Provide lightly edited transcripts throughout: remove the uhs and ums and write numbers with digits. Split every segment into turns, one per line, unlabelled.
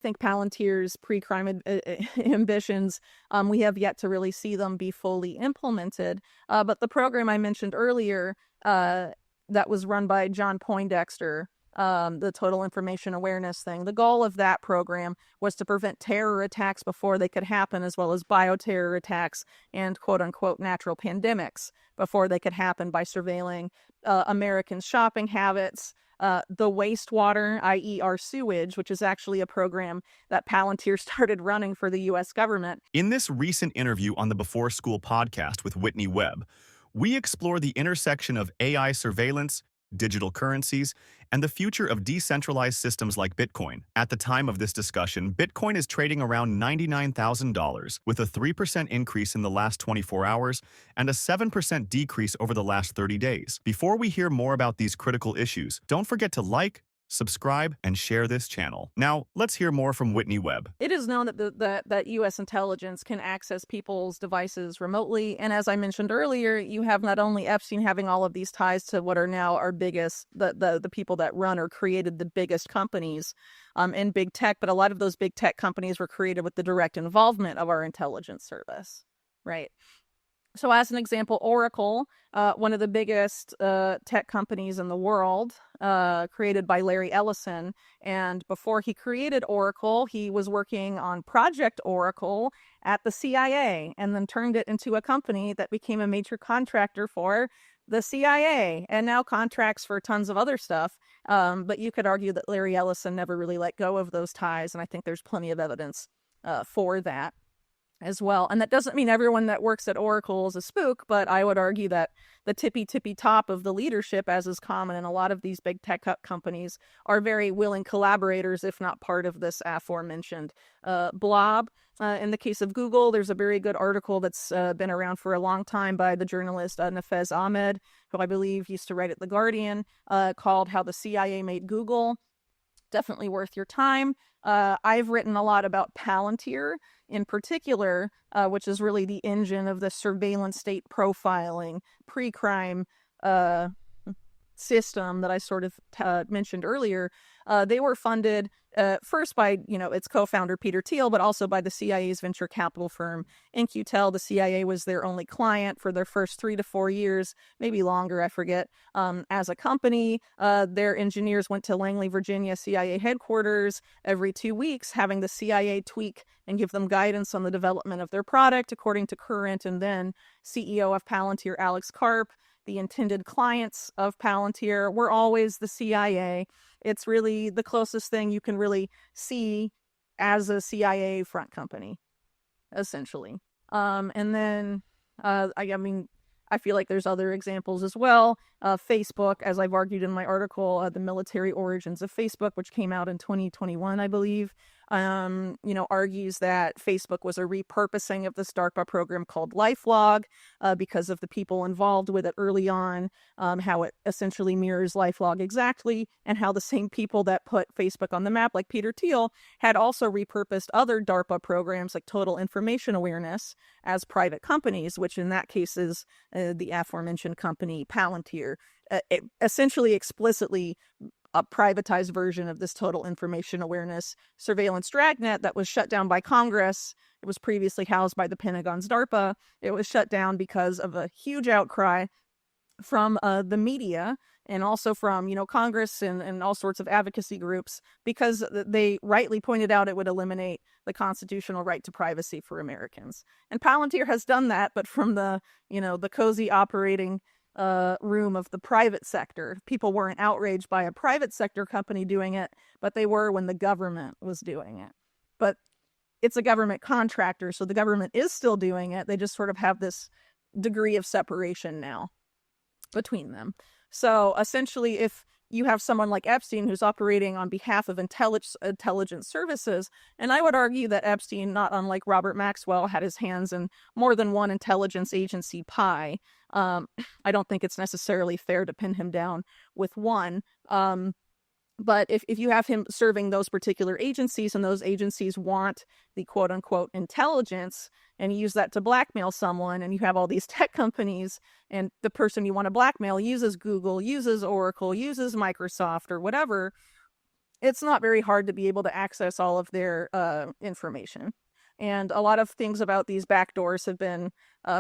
think Palantir's pre-crime ambitions, we have yet to really see them be fully implemented. But the program I mentioned earlier, that was run by John Poindexter, the Total Information Awareness thing, the goal of that program was to prevent terror attacks before they could happen, as well as bioterror attacks and quote-unquote natural pandemics before they could happen, by surveilling Americans' shopping habits, the wastewater, i.e. our sewage, which is actually a program that Palantir started running for the U.S. government.
In this recent interview on the Before School podcast with Whitney Webb, we explore the intersection of AI surveillance, digital currencies, and the future of decentralized systems like Bitcoin. At the time of this discussion, Bitcoin is trading around $99,000, with a 3% increase in the last 24 hours and a 7% decrease over the last 30 days. Before we hear more about these critical issues, don't forget to like, subscribe, and share this channel. Now, let's hear more from Whitney Webb.
It is known that U.S. intelligence can access people's devices remotely, and as I mentioned earlier, you have not only Epstein having all of these ties to what are now our biggest, the people that run or created the biggest companies in big tech, but a lot of those big tech companies were created with the direct involvement of our intelligence service, right? So as an example, Oracle, one of the biggest tech companies in the world, created by Larry Ellison. And before he created Oracle, he was working on Project Oracle at the CIA, and then turned it into a company that became a major contractor for the CIA, and now contracts for tons of other stuff. But you could argue that Larry Ellison never really let go of those ties, and I think there's plenty of evidence for that as well. And that doesn't mean everyone that works at Oracle is a spook, but I would argue that the tippy top of the leadership, as is common in a lot of these big tech companies, are very willing collaborators, if not part of this aforementioned blob. In the case of Google, there's a very good article that's been around for a long time by the journalist Nafez Ahmed, who I believe used to write at The Guardian, called How the CIA Made Google. Definitely worth your time. I've written a lot about Palantir in particular, which is really the engine of the surveillance state profiling pre-crime system that I sort of mentioned earlier. They were funded first by, its co-founder Peter Thiel, but also by the CIA's venture capital firm In-Q-Tel. The CIA was their only client for their first 3 to 4 years, maybe longer, I forget. As a company, their engineers went to Langley, Virginia CIA headquarters every 2 weeks, having the CIA tweak and give them guidance on the development of their product, according to current and then CEO of Palantir, Alex Karp. The intended clients of Palantir were always the CIA. It's really the closest thing you can really see as a CIA front company, essentially. And then, I feel like there's other examples as well. Facebook, as I've argued in my article, The Military Origins of Facebook, which came out in 2021, I believe, argues that Facebook was a repurposing of this DARPA program called LifeLog because of the people involved with it early on, how it essentially mirrors LifeLog exactly, and how the same people that put Facebook on the map, like Peter Thiel, had also repurposed other DARPA programs like Total Information Awareness as private companies, which in that case is the aforementioned company Palantir, essentially explicitly a privatized version of this Total Information Awareness surveillance dragnet that was shut down by Congress. It was previously housed by the Pentagon's DARPA. It was shut down because of a huge outcry from the media and also from, Congress and all sorts of advocacy groups, because they rightly pointed out it would eliminate the constitutional right to privacy for Americans. And Palantir has done that, but from the cozy operating room of the private sector. People weren't outraged by a private sector company doing it, but they were when the government was doing it. But it's a government contractor, so the government is still doing it. They just sort of have this degree of separation now between them. So essentially, if you have someone like Epstein who's operating on behalf of intelligence services, and I would argue that Epstein, not unlike Robert Maxwell, had his hands in more than one intelligence agency pie. I don't think it's necessarily fair to pin him down with one. But if you have him serving those particular agencies, and those agencies want the quote unquote intelligence and use that to blackmail someone, and you have all these tech companies, and the person you want to blackmail uses Google, uses Oracle, uses Microsoft or whatever, it's not very hard to be able to access all of their information. And a lot of things about these backdoors have been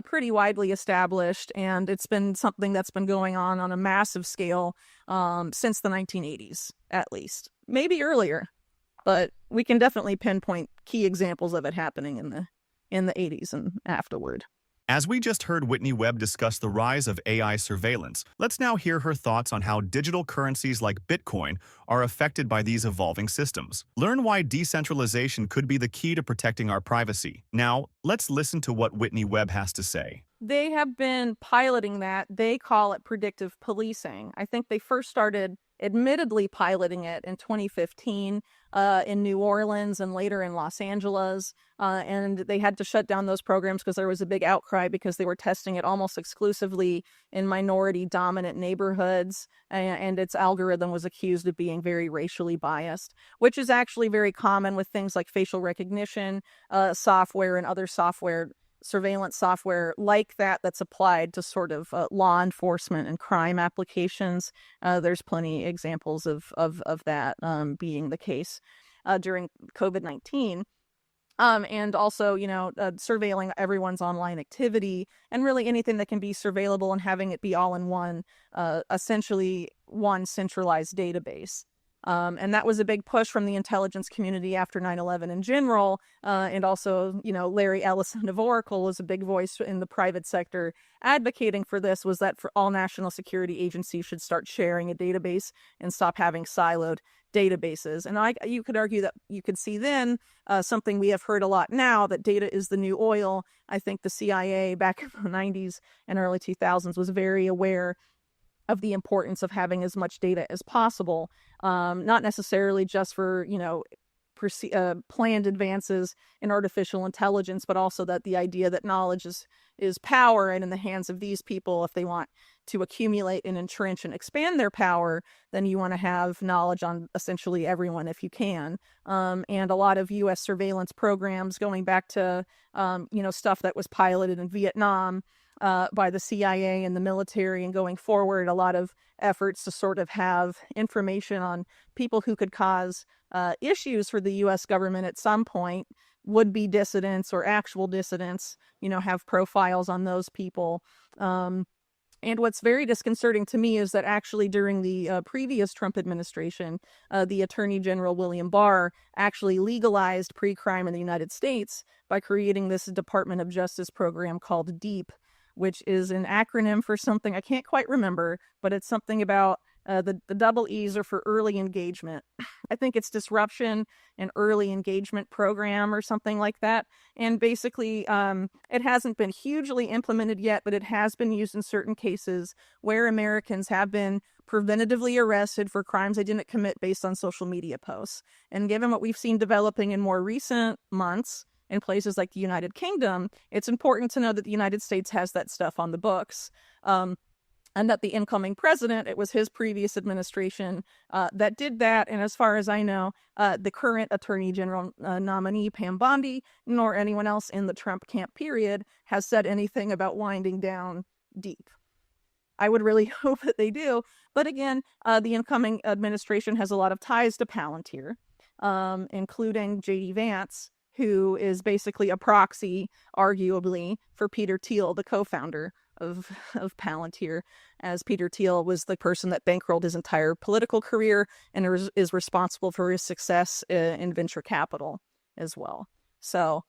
pretty widely established, and it's been something that's been going on a massive scale since the 1980s, at least. Maybe earlier, but we can definitely pinpoint key examples of it happening in the 80s and afterward.
As we just heard Whitney Webb discuss the rise of AI surveillance, let's now hear her thoughts on how digital currencies like Bitcoin are affected by these evolving systems. Learn why decentralization could be the key to protecting our privacy. Now, let's listen to what Whitney Webb has to say.
They have been piloting that. They call it predictive policing. I think they first started admittedly piloting it in 2015 in New Orleans and later in Los Angeles. And they had to shut down those programs because there was a big outcry because they were testing it almost exclusively in minority dominant neighborhoods. And its algorithm was accused of being very racially biased, which is actually very common with things like facial recognition software and other software, surveillance software like that, that's applied to sort of law enforcement and crime applications. There's plenty examples of that being the case during COVID-19. And also, surveilling everyone's online activity and really anything that can be surveillable and having it be all in one, essentially one centralized database. And that was a big push from the intelligence community after 9/11 in general. And also, Larry Ellison of Oracle was a big voice in the private sector advocating for this, was that for all national security agencies should start sharing a database and stop having siloed databases. And you could argue that you could see then something we have heard a lot now, that data is the new oil. I think the CIA back in the 90s and early 2000s was very aware of the importance of having as much data as possible, not necessarily just for, planned advances in artificial intelligence, but also that the idea that knowledge is power, and in the hands of these people, if they want to accumulate and entrench and expand their power, then you want to have knowledge on essentially everyone if you can. And a lot of U.S. surveillance programs going back to, stuff that was piloted in Vietnam by the CIA and the military, and going forward, a lot of efforts to sort of have information on people who could cause issues for the U.S. government at some point, would-be dissidents or actual dissidents, have profiles on those people. And what's very disconcerting to me is that actually during the previous Trump administration, the Attorney General William Barr actually legalized pre-crime in the United States by creating this Department of Justice program called DEEP, which is an acronym for something I can't quite remember, but it's something about the double E's are for early engagement. I think it's disruption and early engagement program or something like that. And basically, it hasn't been hugely implemented yet, but it has been used in certain cases where Americans have been preventatively arrested for crimes they didn't commit based on social media posts. And given what we've seen developing in more recent months, in places like the United Kingdom, it's important to know that the United States has that stuff on the books. And that the incoming president, it was his previous administration that did that. And as far as I know, the current Attorney General nominee, Pam Bondi, nor anyone else in the Trump camp period has said anything about winding down DEEP. I would really hope that they do. But again, the incoming administration has a lot of ties to Palantir, including J.D. Vance, who is basically a proxy, arguably, for Peter Thiel, the co-founder of Palantir, as Peter Thiel was the person that bankrolled his entire political career and is responsible for his success in venture capital as well. So,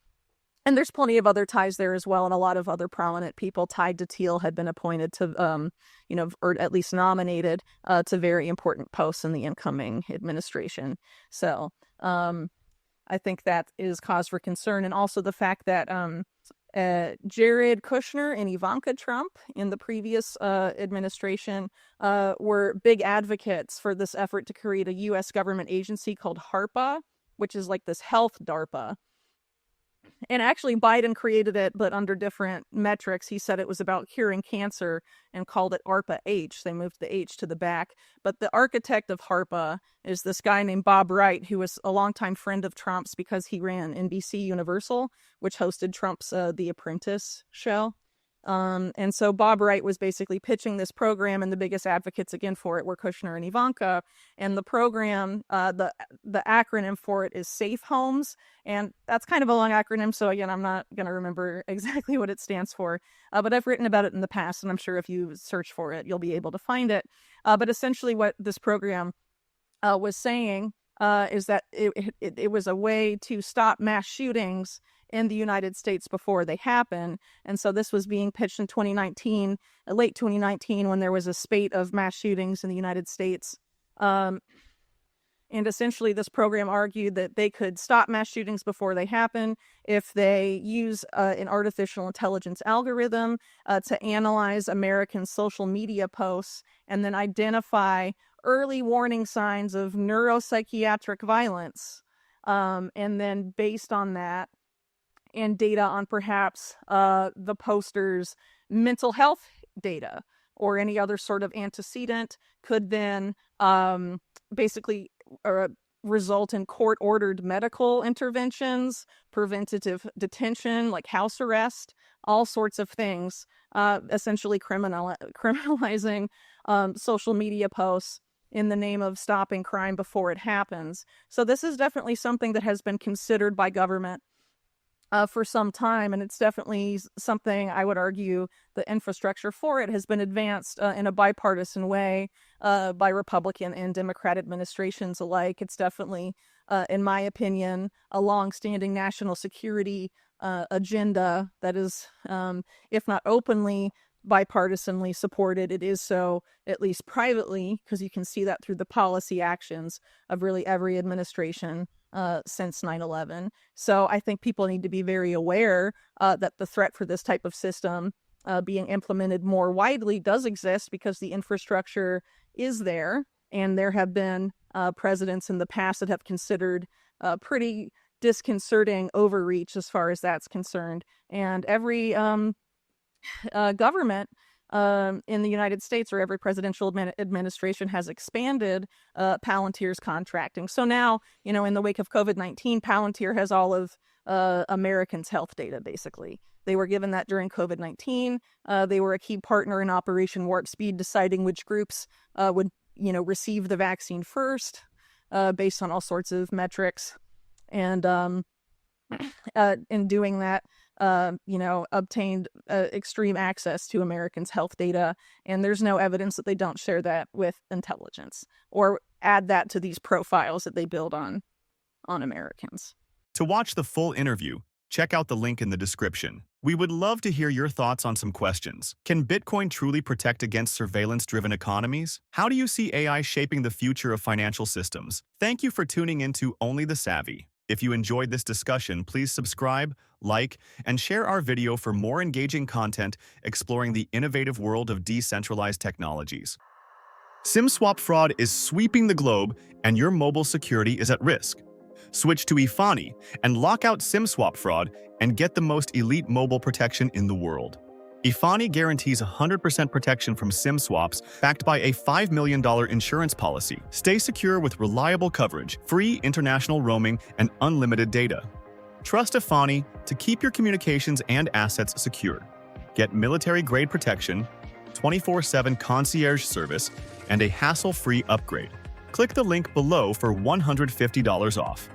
and there's plenty of other ties there as well, and a lot of other prominent people tied to Thiel had been appointed to, or at least nominated to very important posts in the incoming administration. So, I think that is cause for concern. And also the fact that Jared Kushner and Ivanka Trump in the previous administration were big advocates for this effort to create a U.S. government agency called HARPA, which is like this health DARPA. And actually, Biden created it, but under different metrics. He said it was about curing cancer and called it ARPA-H. They moved the H to the back. But the architect of HARPA is this guy named Bob Wright, who was a longtime friend of Trump's because he ran NBC Universal, which hosted Trump's The Apprentice show. And so Bob Wright was basically pitching this program, and the biggest advocates again for it were Kushner and Ivanka. And the program, the acronym for it is Safe Homes, and that's kind of a long acronym. So again, I'm not going to remember exactly what it stands for, but I've written about it in the past, and I'm sure if you search for it, you'll be able to find it. But essentially, what this program was saying is that it was a way to stop mass shootings in the United States before they happen. And so this was being pitched in 2019, late 2019, when there was a spate of mass shootings in the United States. And essentially, this program argued that they could stop mass shootings before they happen if they use an artificial intelligence algorithm to analyze American social media posts and then identify early warning signs of neuropsychiatric violence. And then based on that, and data on perhaps the poster's mental health data or any other sort of antecedent could then basically result in court-ordered medical interventions, preventative detention like house arrest, all sorts of things, essentially criminalizing social media posts in the name of stopping crime before it happens. So this is definitely something that has been considered by government for some time, and it's definitely something I would argue the infrastructure for it has been advanced in a bipartisan way by Republican and Democrat administrations alike. It's definitely, in my opinion, a long-standing national security agenda that is, if not openly, bipartisanly supported. It is so, at least privately, because you can see that through the policy actions of really every administration since 9/11. So I think people need to be very aware that the threat for this type of system being implemented more widely does exist because the infrastructure is there. And there have been presidents in the past that have considered pretty disconcerting overreach as far as that's concerned. And every government in the United States, or every presidential administration, has expanded Palantir's contracting. So now, in the wake of COVID-19, Palantir has all of Americans' health data, basically. They were given that during COVID-19. They were a key partner in Operation Warp Speed, deciding which groups would, receive the vaccine first, based on all sorts of metrics. And in doing that, obtained extreme access to Americans' health data, and there's no evidence that they don't share that with intelligence or add that to these profiles that they build on Americans.
To watch the full interview, check out the link in the description. We would love to hear your thoughts on some questions. Can Bitcoin truly protect against surveillance-driven economies? How do you see AI shaping the future of financial systems? Thank you for tuning into Only the Savvy. If you enjoyed this discussion, please subscribe, like, and share our video for more engaging content exploring the innovative world of decentralized technologies. SIM swap fraud is sweeping the globe, and your mobile security is at risk. Switch to Ifani and lock out SIM swap fraud and get the most elite mobile protection in the world. Ifani guarantees 100% protection from SIM swaps, backed by a $5 million insurance policy. Stay secure with reliable coverage, free international roaming, and unlimited data. Trust Ifani to keep your communications and assets secure. Get military-grade protection, 24/7 concierge service, and a hassle-free upgrade. Click the link below for $150 off.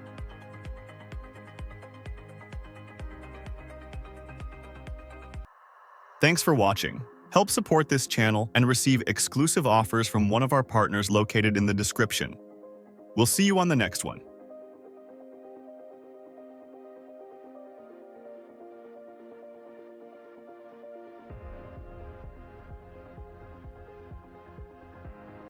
Thanks for watching. Help support this channel and receive exclusive offers from one of our partners located in the description. We'll see you on the next one.